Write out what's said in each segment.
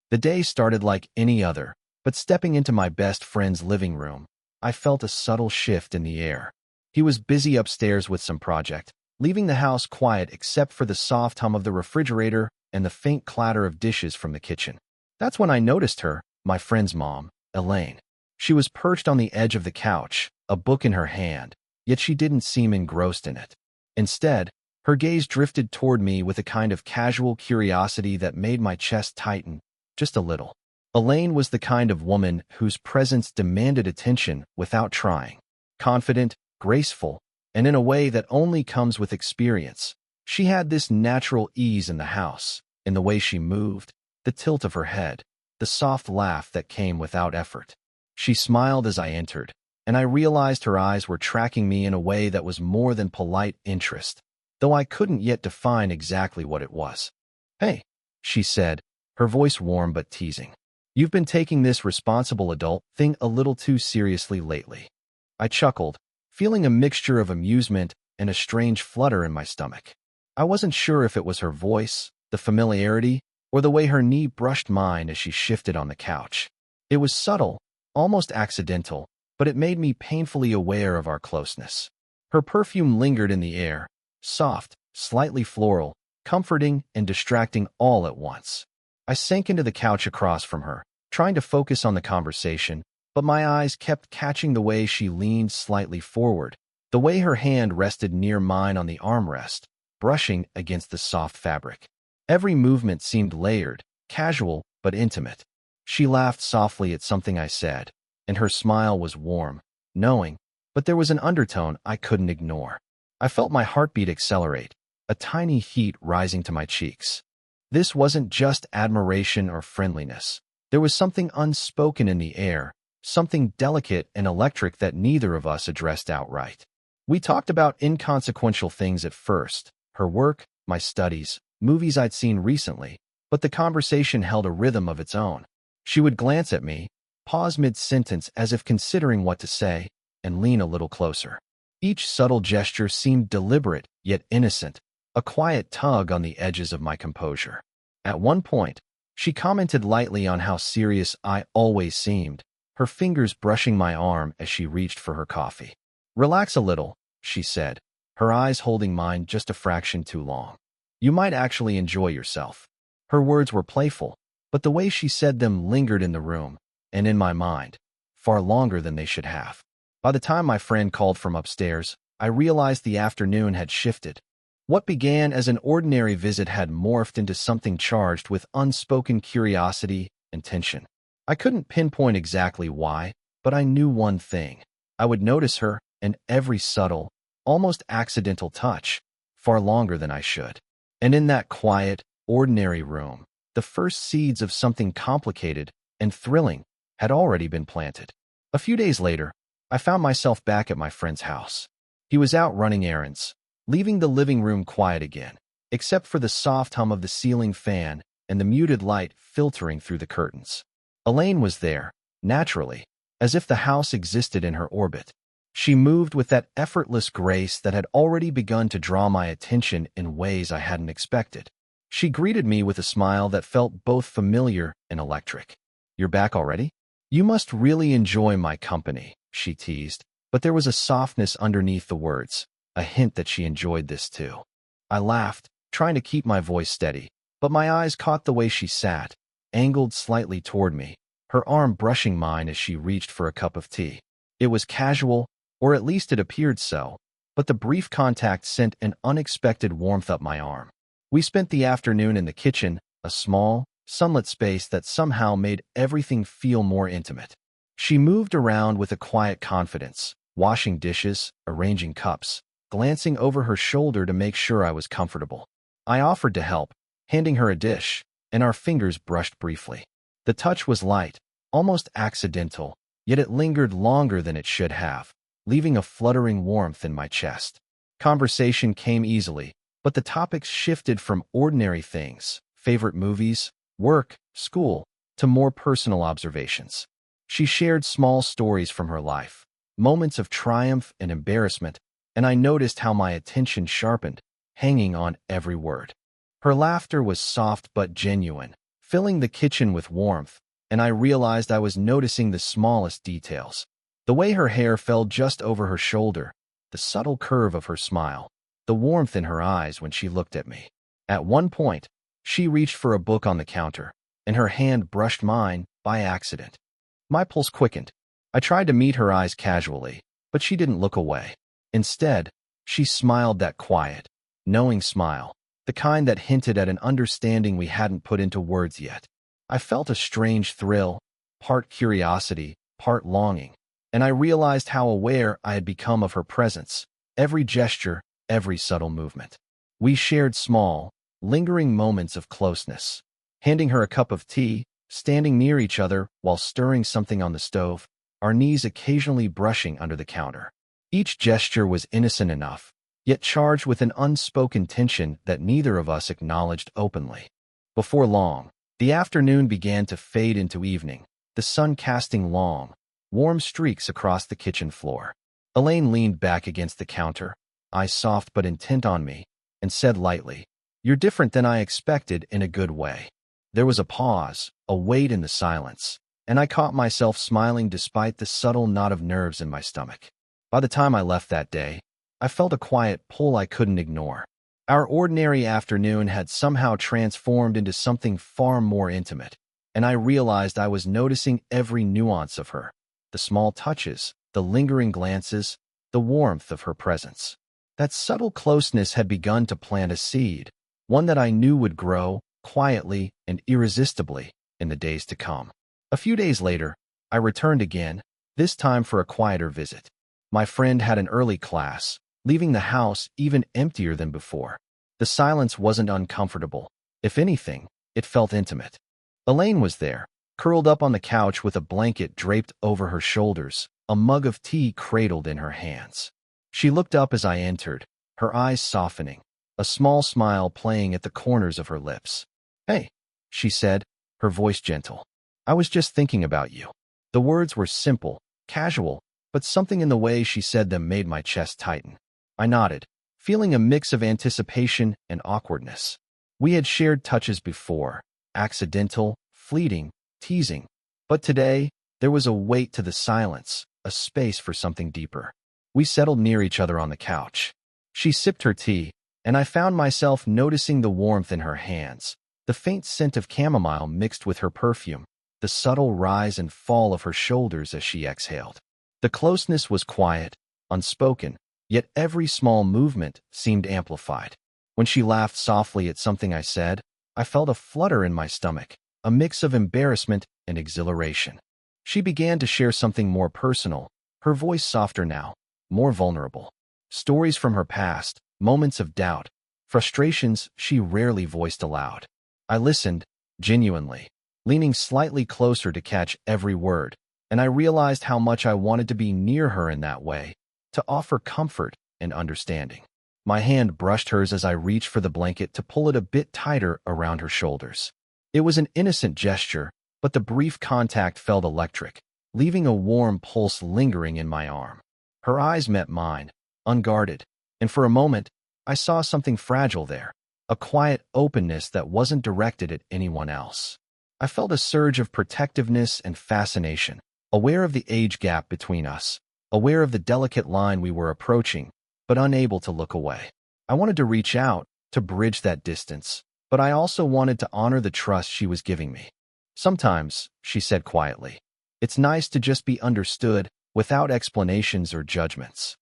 The day started like any other, but stepping into my best friend's living room, I felt a subtle shift in the air. He was busy upstairs with some project, leaving the house quiet except for the soft hum of the refrigerator and the faint clatter of dishes from the kitchen. That's when I noticed her, my friend's mom, Elaine. She was perched on the edge of the couch, a book in her hand, yet she didn't seem engrossed in it. Instead, her gaze drifted toward me with a kind of casual curiosity that made my chest tighten, just a little. Elaine was the kind of woman whose presence demanded attention without trying. Confident, graceful, and in a way that only comes with experience. She had this natural ease in the house, in the way she moved, the tilt of her head, the soft laugh that came without effort. She smiled as I entered, and I realized her eyes were tracking me in a way that was more than polite interest, though I couldn't yet define exactly what it was. "Hey," she said, her voice warm but teasing. "You've been taking this responsible adult thing a little too seriously lately." I chuckled, feeling a mixture of amusement and a strange flutter in my stomach. I wasn't sure if it was her voice, the familiarity, or the way her knee brushed mine as she shifted on the couch. It was subtle, almost accidental, but it made me painfully aware of our closeness. Her perfume lingered in the air, soft, slightly floral, comforting and distracting all at once. I sank into the couch across from her, trying to focus on the conversation, but my eyes kept catching the way she leaned slightly forward, the way her hand rested near mine on the armrest, brushing against the soft fabric. Every movement seemed layered, casual, but intimate. She laughed softly at something I said, and her smile was warm, knowing, but there was an undertone I couldn't ignore. I felt my heartbeat accelerate, a tiny heat rising to my cheeks. This wasn't just admiration or friendliness. There was something unspoken in the air, something delicate and electric that neither of us addressed outright. We talked about inconsequential things at first, her work, my studies, movies I'd seen recently, but the conversation held a rhythm of its own. She would glance at me, pause mid-sentence as if considering what to say, and lean a little closer. Each subtle gesture seemed deliberate, yet innocent, a quiet tug on the edges of my composure. At one point, she commented lightly on how serious I always seemed, her fingers brushing my arm as she reached for her coffee. "Relax a little," she said, her eyes holding mine just a fraction too long. "You might actually enjoy yourself." Her words were playful, but the way she said them lingered in the room, and in my mind, far longer than they should have. By the time my friend called from upstairs, I realized the afternoon had shifted. What began as an ordinary visit had morphed into something charged with unspoken curiosity and tension. I couldn't pinpoint exactly why, but I knew one thing. I would notice her, and every subtle, almost accidental touch, far longer than I should. And in that quiet, ordinary room, the first seeds of something complicated and thrilling had already been planted. A few days later, I found myself back at my friend's house. He was out running errands, leaving the living room quiet again, except for the soft hum of the ceiling fan and the muted light filtering through the curtains. Elaine was there, naturally, as if the house existed in her orbit. She moved with that effortless grace that had already begun to draw my attention in ways I hadn't expected. She greeted me with a smile that felt both familiar and electric. "You're back already? You must really enjoy my company," she teased, but there was a softness underneath the words, a hint that she enjoyed this too. I laughed, trying to keep my voice steady, but my eyes caught the way she sat, angled slightly toward me, her arm brushing mine as she reached for a cup of tea. It was casual, or at least it appeared so, but the brief contact sent an unexpected warmth up my arm. We spent the afternoon in the kitchen, a small, sunlit space that somehow made everything feel more intimate. She moved around with a quiet confidence, washing dishes, arranging cups, glancing over her shoulder to make sure I was comfortable. I offered to help, handing her a dish, and our fingers brushed briefly. The touch was light, almost accidental, yet it lingered longer than it should have, leaving a fluttering warmth in my chest. Conversation came easily, but the topics shifted from ordinary things, favorite movies, work, school, to more personal observations. She shared small stories from her life, moments of triumph and embarrassment, and I noticed how my attention sharpened, hanging on every word. Her laughter was soft but genuine, filling the kitchen with warmth, and I realized I was noticing the smallest details. The way her hair fell just over her shoulder, the subtle curve of her smile, the warmth in her eyes when she looked at me. At one point, she reached for a book on the counter, and her hand brushed mine by accident. My pulse quickened. I tried to meet her eyes casually, but she didn't look away. Instead, she smiled that quiet, knowing smile, the kind that hinted at an understanding we hadn't put into words yet. I felt a strange thrill, part curiosity, part longing, and I realized how aware I had become of her presence, every gesture, every subtle movement. We shared small, lingering moments of closeness. Handing her a cup of tea, standing near each other while stirring something on the stove, our knees occasionally brushing under the counter. Each gesture was innocent enough, yet charged with an unspoken tension that neither of us acknowledged openly. Before long, the afternoon began to fade into evening, the sun casting long, warm streaks across the kitchen floor. Elaine leaned back against the counter, eyes soft but intent on me, and said lightly, "You're different than I expected in a good way." There was a pause, a weight in the silence, and I caught myself smiling despite the subtle knot of nerves in my stomach. By the time I left that day, I felt a quiet pull I couldn't ignore. Our ordinary afternoon had somehow transformed into something far more intimate, and I realized I was noticing every nuance of her, the small touches, the lingering glances, the warmth of her presence. That subtle closeness had begun to plant a seed, one that I knew would grow, quietly and irresistibly, in the days to come. A few days later, I returned again, this time for a quieter visit. My friend had an early class, leaving the house even emptier than before. The silence wasn't uncomfortable. If anything, it felt intimate. Elaine was there, curled up on the couch with a blanket draped over her shoulders, a mug of tea cradled in her hands. She looked up as I entered, her eyes softening, a small smile playing at the corners of her lips. "Hey," she said, her voice gentle. "I was just thinking about you." The words were simple, casual, but something in the way she said them made my chest tighten. I nodded, feeling a mix of anticipation and awkwardness. We had shared touches before, accidental, fleeting, teasing, but today, there was a weight to the silence, a space for something deeper. We settled near each other on the couch. She sipped her tea, and I found myself noticing the warmth in her hands, the faint scent of chamomile mixed with her perfume, the subtle rise and fall of her shoulders as she exhaled. The closeness was quiet, unspoken, yet every small movement seemed amplified. When she laughed softly at something I said, I felt a flutter in my stomach, a mix of embarrassment and exhilaration. She began to share something more personal, her voice softer now, more vulnerable. Stories from her past, moments of doubt, frustrations she rarely voiced aloud. I listened, genuinely, leaning slightly closer to catch every word, and I realized how much I wanted to be near her in that way, to offer comfort and understanding. My hand brushed hers as I reached for the blanket to pull it a bit tighter around her shoulders. It was an innocent gesture, but the brief contact felt electric, leaving a warm pulse lingering in my arm. Her eyes met mine, unguarded, and for a moment, I saw something fragile there, a quiet openness that wasn't directed at anyone else. I felt a surge of protectiveness and fascination, aware of the age gap between us, aware of the delicate line we were approaching, but unable to look away. I wanted to reach out, to bridge that distance, but I also wanted to honor the trust she was giving me. "Sometimes," she said quietly, "it's nice to just be understood, without explanations or judgments."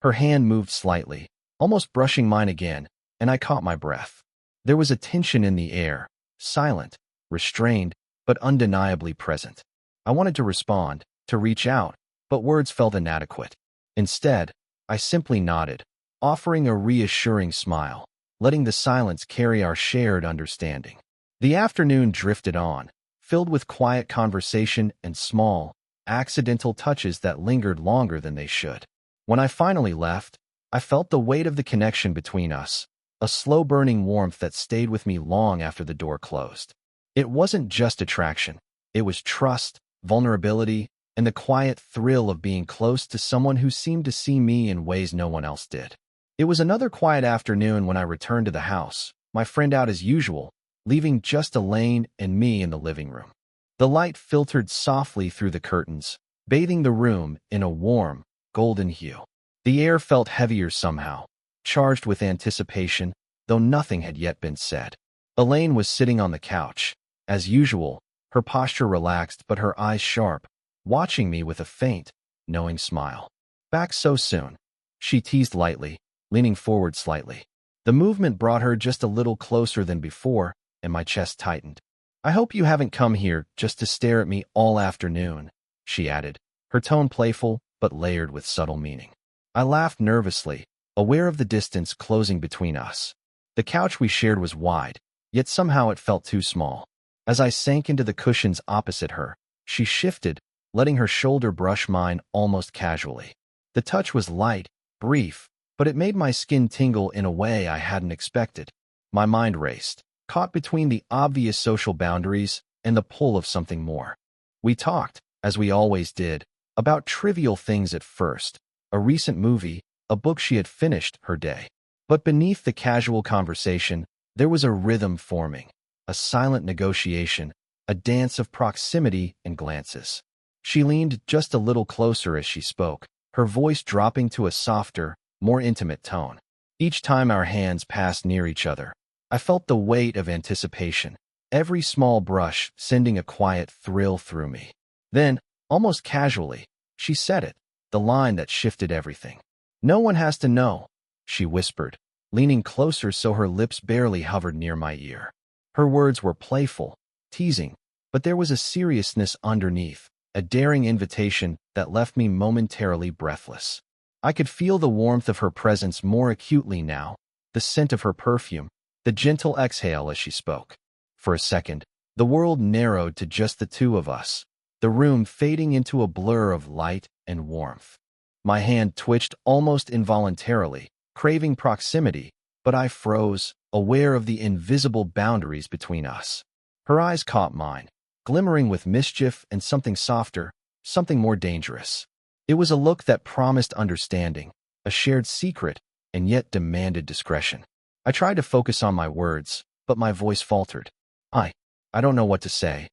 Her hand moved slightly, almost brushing mine again, and I caught my breath. There was a tension in the air, silent, restrained, but undeniably present. I wanted to respond, to reach out, but words felt inadequate. Instead, I simply nodded, offering a reassuring smile, letting the silence carry our shared understanding. The afternoon drifted on, filled with quiet conversation and small, accidental touches that lingered longer than they should. When I finally left, I felt the weight of the connection between us, a slow-burning warmth that stayed with me long after the door closed. It wasn't just attraction. It was trust, vulnerability, and the quiet thrill of being close to someone who seemed to see me in ways no one else did. It was another quiet afternoon when I returned to the house, my friend out as usual, leaving just Elaine and me in the living room. The light filtered softly through the curtains, bathing the room in a warm, golden hue. The air felt heavier somehow, charged with anticipation, though nothing had yet been said. Elaine was sitting on the couch. As usual, her posture relaxed but her eyes sharp, watching me with a faint, knowing smile. "Back so soon?" she teased lightly, leaning forward slightly. The movement brought her just a little closer than before, and my chest tightened. "I hope you haven't come here just to stare at me all afternoon," she added, her tone playful but layered with subtle meaning. I laughed nervously, aware of the distance closing between us. The couch we shared was wide, yet somehow it felt too small. As I sank into the cushions opposite her, she shifted, letting her shoulder brush mine almost casually. The touch was light, brief, but it made my skin tingle in a way I hadn't expected. My mind raced, caught between the obvious social boundaries and the pull of something more. We talked, as we always did, about trivial things at first, a recent movie, a book she had finished her day. But beneath the casual conversation, there was a rhythm forming, a silent negotiation, a dance of proximity and glances. She leaned just a little closer as she spoke, her voice dropping to a softer, more intimate tone. Each time our hands passed near each other, I felt the weight of anticipation, every small brush sending a quiet thrill through me. Then, almost casually, she said it, the line that shifted everything. "No one has to know," she whispered, leaning closer so her lips barely hovered near my ear. Her words were playful, teasing, but there was a seriousness underneath, a daring invitation that left me momentarily breathless. I could feel the warmth of her presence more acutely now, the scent of her perfume, the gentle exhale as she spoke. For a second, the world narrowed to just the two of us, the room fading into a blur of light and warmth. My hand twitched almost involuntarily, craving proximity, but I froze, aware of the invisible boundaries between us. Her eyes caught mine, glimmering with mischief and something softer, something more dangerous. It was a look that promised understanding, a shared secret, and yet demanded discretion. I tried to focus on my words, but my voice faltered. I don't know what to say,"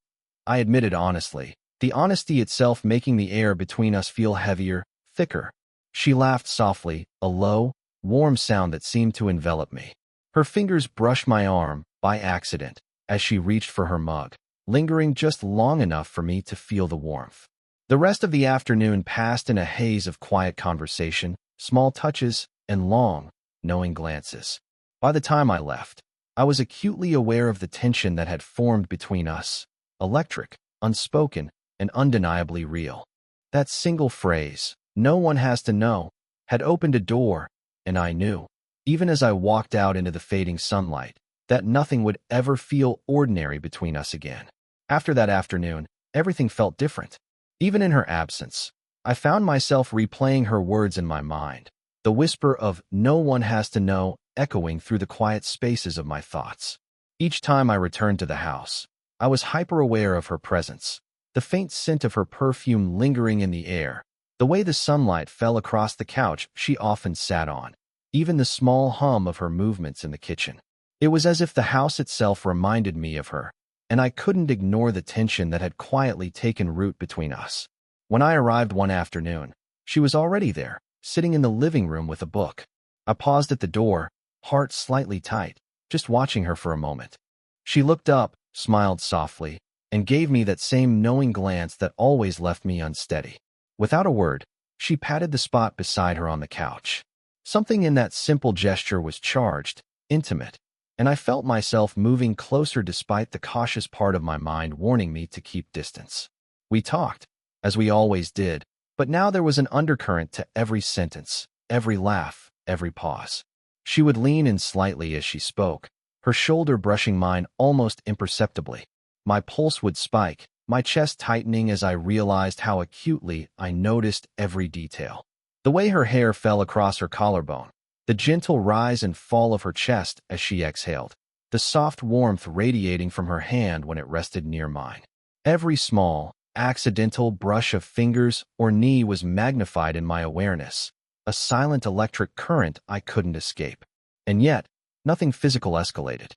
I admitted honestly, the honesty itself making the air between us feel heavier, thicker. She laughed softly, a low, warm sound that seemed to envelop me. Her fingers brushed my arm, by accident, as she reached for her mug, lingering just long enough for me to feel the warmth. The rest of the afternoon passed in a haze of quiet conversation, small touches, and long, knowing glances. By the time I left, I was acutely aware of the tension that had formed between us, electric, unspoken, and undeniably real. That single phrase, "no one has to know," had opened a door, and I knew, even as I walked out into the fading sunlight, that nothing would ever feel ordinary between us again. After that afternoon, everything felt different. Even in her absence, I found myself replaying her words in my mind, the whisper of "no one has to know" echoing through the quiet spaces of my thoughts. Each time I returned to the house, I was hyper-aware of her presence, the faint scent of her perfume lingering in the air, the way the sunlight fell across the couch she often sat on, even the small hum of her movements in the kitchen. It was as if the house itself reminded me of her, and I couldn't ignore the tension that had quietly taken root between us. When I arrived one afternoon, she was already there, sitting in the living room with a book. I paused at the door, heart slightly tight, just watching her for a moment. She looked up, smiled softly, and gave me that same knowing glance that always left me unsteady. Without a word, she patted the spot beside her on the couch. Something in that simple gesture was charged, intimate, and I felt myself moving closer despite the cautious part of my mind warning me to keep distance. We talked, as we always did, but now there was an undercurrent to every sentence, every laugh, every pause. She would lean in slightly as she spoke, her shoulder brushing mine almost imperceptibly. My pulse would spike, my chest tightening as I realized how acutely I noticed every detail. The way her hair fell across her collarbone, the gentle rise and fall of her chest as she exhaled, the soft warmth radiating from her hand when it rested near mine. Every small, accidental brush of fingers or knee was magnified in my awareness, a silent electric current I couldn't escape. And yet, nothing physical escalated.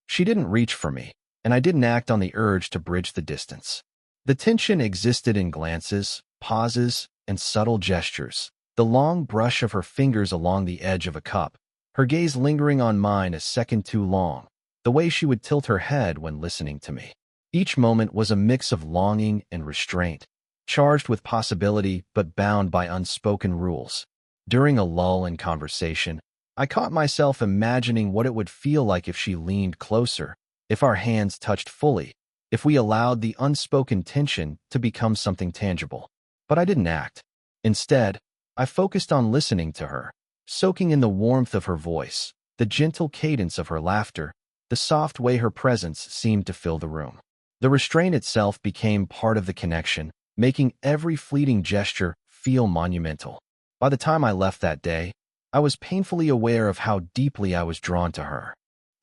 She didn't reach for me, and I didn't act on the urge to bridge the distance. The tension existed in glances, pauses, and subtle gestures. The long brush of her fingers along the edge of a cup, her gaze lingering on mine a second too long, the way she would tilt her head when listening to me. Each moment was a mix of longing and restraint, charged with possibility but bound by unspoken rules. During a lull in conversation, I caught myself imagining what it would feel like if she leaned closer, if our hands touched fully, if we allowed the unspoken tension to become something tangible. But I didn't act. Instead, I focused on listening to her, soaking in the warmth of her voice, the gentle cadence of her laughter, the soft way her presence seemed to fill the room. The restraint itself became part of the connection, making every fleeting gesture feel monumental. By the time I left that day, I was painfully aware of how deeply I was drawn to her.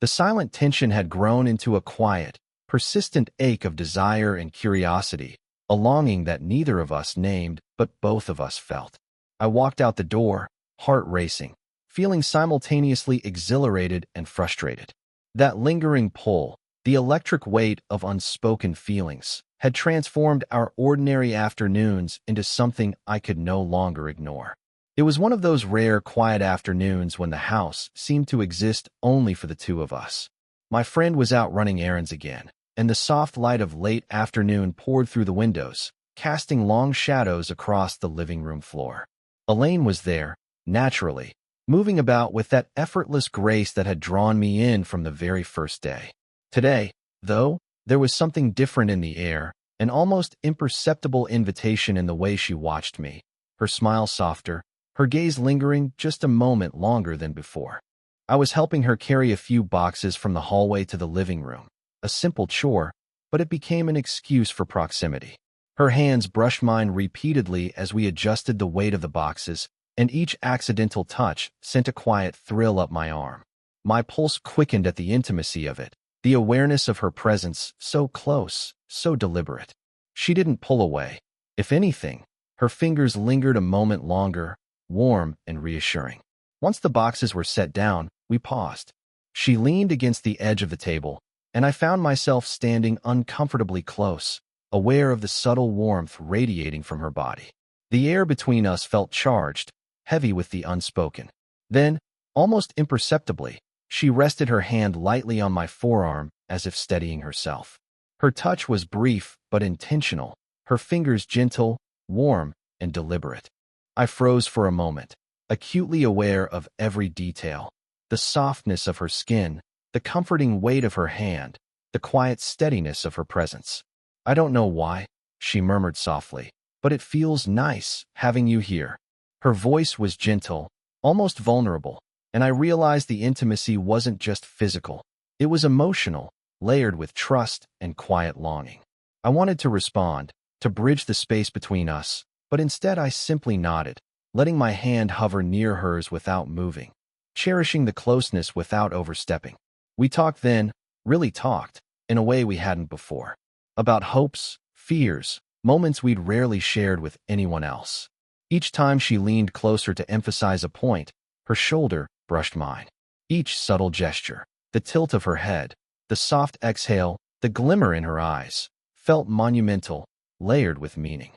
The silent tension had grown into a quiet, persistent ache of desire and curiosity, a longing that neither of us named but both of us felt. I walked out the door, heart racing, feeling simultaneously exhilarated and frustrated. That lingering pull, the electric weight of unspoken feelings, had transformed our ordinary afternoons into something I could no longer ignore. It was one of those rare, quiet afternoons when the house seemed to exist only for the two of us. My friend was out running errands again, and the soft light of late afternoon poured through the windows, casting long shadows across the living room floor. Elaine was there, naturally, moving about with that effortless grace that had drawn me in from the very first day. Today, though, there was something different in the air, an almost imperceptible invitation in the way she watched me, her smile softer, her gaze lingering just a moment longer than before. I was helping her carry a few boxes from the hallway to the living room, a simple chore, but it became an excuse for proximity. Her hands brushed mine repeatedly as we adjusted the weight of the boxes, and each accidental touch sent a quiet thrill up my arm. My pulse quickened at the intimacy of it, the awareness of her presence so close, so deliberate. She didn't pull away. If anything, her fingers lingered a moment longer, warm and reassuring. Once the boxes were set down, we paused. She leaned against the edge of the table, and I found myself standing uncomfortably close, aware of the subtle warmth radiating from her body. The air between us felt charged, heavy with the unspoken. Then, almost imperceptibly, she rested her hand lightly on my forearm as if steadying herself. Her touch was brief but intentional, her fingers gentle, warm, and deliberate. I froze for a moment, acutely aware of every detail, the softness of her skin, the comforting weight of her hand, the quiet steadiness of her presence. "I don't know why," she murmured softly, "but it feels nice having you here." Her voice was gentle, almost vulnerable, and I realized the intimacy wasn't just physical. It was emotional, layered with trust and quiet longing. I wanted to respond, to bridge the space between us, but instead I simply nodded, letting my hand hover near hers without moving, cherishing the closeness without overstepping. We talked then, really talked, in a way we hadn't before. About hopes, fears, moments we'd rarely shared with anyone else. Each time she leaned closer to emphasize a point, her shoulder brushed mine. Each subtle gesture, the tilt of her head, the soft exhale, the glimmer in her eyes, felt monumental, layered with meaning.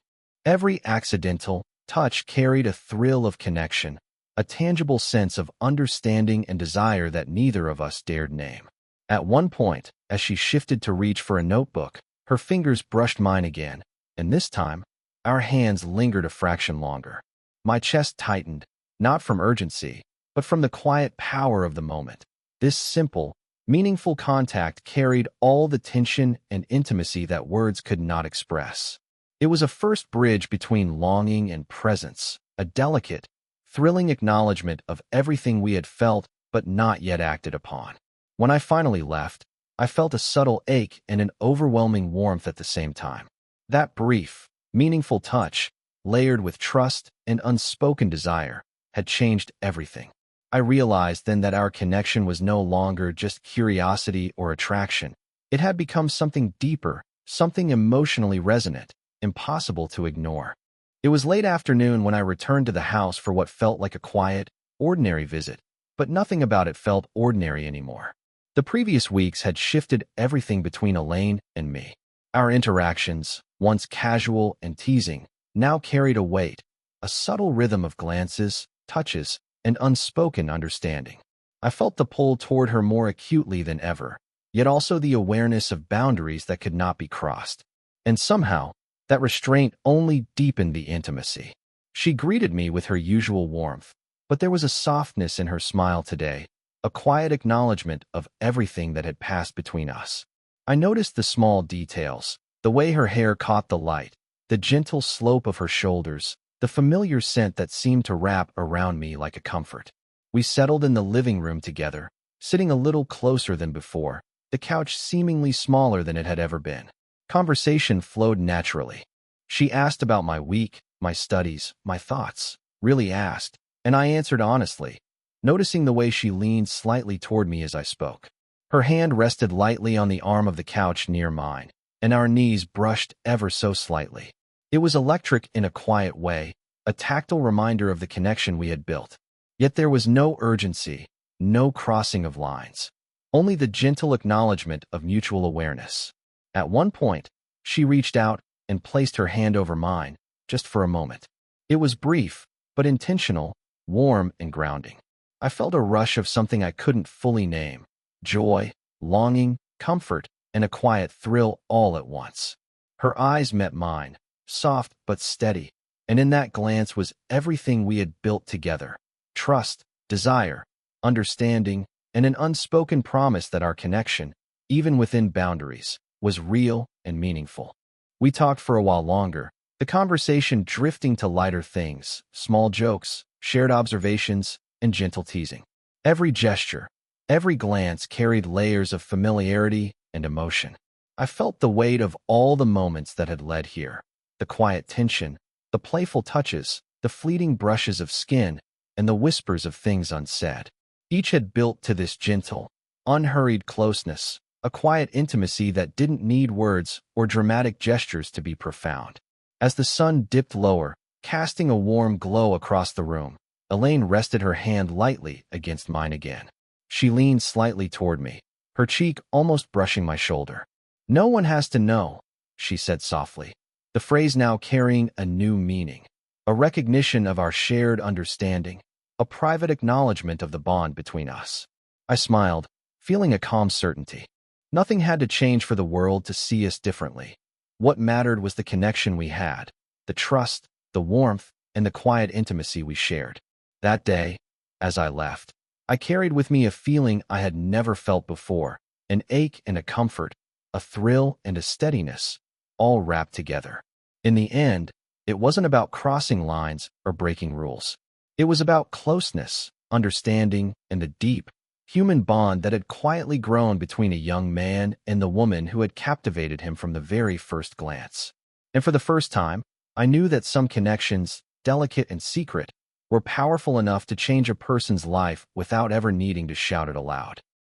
Every accidental touch carried a thrill of connection, a tangible sense of understanding and desire that neither of us dared name. At one point, as she shifted to reach for a notebook, her fingers brushed mine again, and this time, our hands lingered a fraction longer. My chest tightened, not from urgency, but from the quiet power of the moment. This simple, meaningful contact carried all the tension and intimacy that words could not express. It was a first bridge between longing and presence, a delicate, thrilling acknowledgement of everything we had felt but not yet acted upon. When I finally left, I felt a subtle ache and an overwhelming warmth at the same time. That brief, meaningful touch, layered with trust and unspoken desire, had changed everything. I realized then that our connection was no longer just curiosity or attraction. It had become something deeper, something emotionally resonant, impossible to ignore. It was late afternoon when I returned to the house for what felt like a quiet, ordinary visit, but nothing about it felt ordinary anymore. The previous weeks had shifted everything between Elaine and me. Our interactions, once casual and teasing, now carried a weight, a subtle rhythm of glances, touches, and unspoken understanding. I felt the pull toward her more acutely than ever, yet also the awareness of boundaries that could not be crossed. And somehow, that restraint only deepened the intimacy. She greeted me with her usual warmth, but there was a softness in her smile today, a quiet acknowledgement of everything that had passed between us. I noticed the small details, the way her hair caught the light, the gentle slope of her shoulders, the familiar scent that seemed to wrap around me like a comfort. We settled in the living room together, sitting a little closer than before, the couch seemingly smaller than it had ever been. Conversation flowed naturally. She asked about my week, my studies, my thoughts, really asked, and I answered honestly, noticing the way she leaned slightly toward me as I spoke. Her hand rested lightly on the arm of the couch near mine, and our knees brushed ever so slightly. It was electric in a quiet way, a tactile reminder of the connection we had built. Yet there was no urgency, no crossing of lines, only the gentle acknowledgement of mutual awareness. At one point, she reached out and placed her hand over mine, just for a moment. It was brief, but intentional, warm and grounding. I felt a rush of something I couldn't fully name, joy, longing, comfort, and a quiet thrill all at once. Her eyes met mine, soft but steady, and in that glance was everything we had built together: trust, desire, understanding, and an unspoken promise that our connection, even within boundaries, was real and meaningful. We talked for a while longer, the conversation drifting to lighter things, small jokes, shared observations, and gentle teasing. Every gesture, every glance carried layers of familiarity and emotion. I felt the weight of all the moments that had led here, the quiet tension, the playful touches, the fleeting brushes of skin, and the whispers of things unsaid. Each had built to this gentle, unhurried closeness, a quiet intimacy that didn't need words or dramatic gestures to be profound. As the sun dipped lower, casting a warm glow across the room, Elaine rested her hand lightly against mine again. She leaned slightly toward me, her cheek almost brushing my shoulder. "No one has to know," she said softly, the phrase now carrying a new meaning, a recognition of our shared understanding, a private acknowledgement of the bond between us. I smiled, feeling a calm certainty. Nothing had to change for the world to see us differently. What mattered was the connection we had, the trust, the warmth, and the quiet intimacy we shared. That day, as I left, I carried with me a feeling I had never felt before, an ache and a comfort, a thrill and a steadiness, all wrapped together. In the end, it wasn't about crossing lines or breaking rules. It was about closeness, understanding, and the deep, human bond that had quietly grown between a young man and the woman who had captivated him from the very first glance. And for the first time, I knew that some connections, delicate and secret, were powerful enough to change a person's life without ever needing to shout it aloud.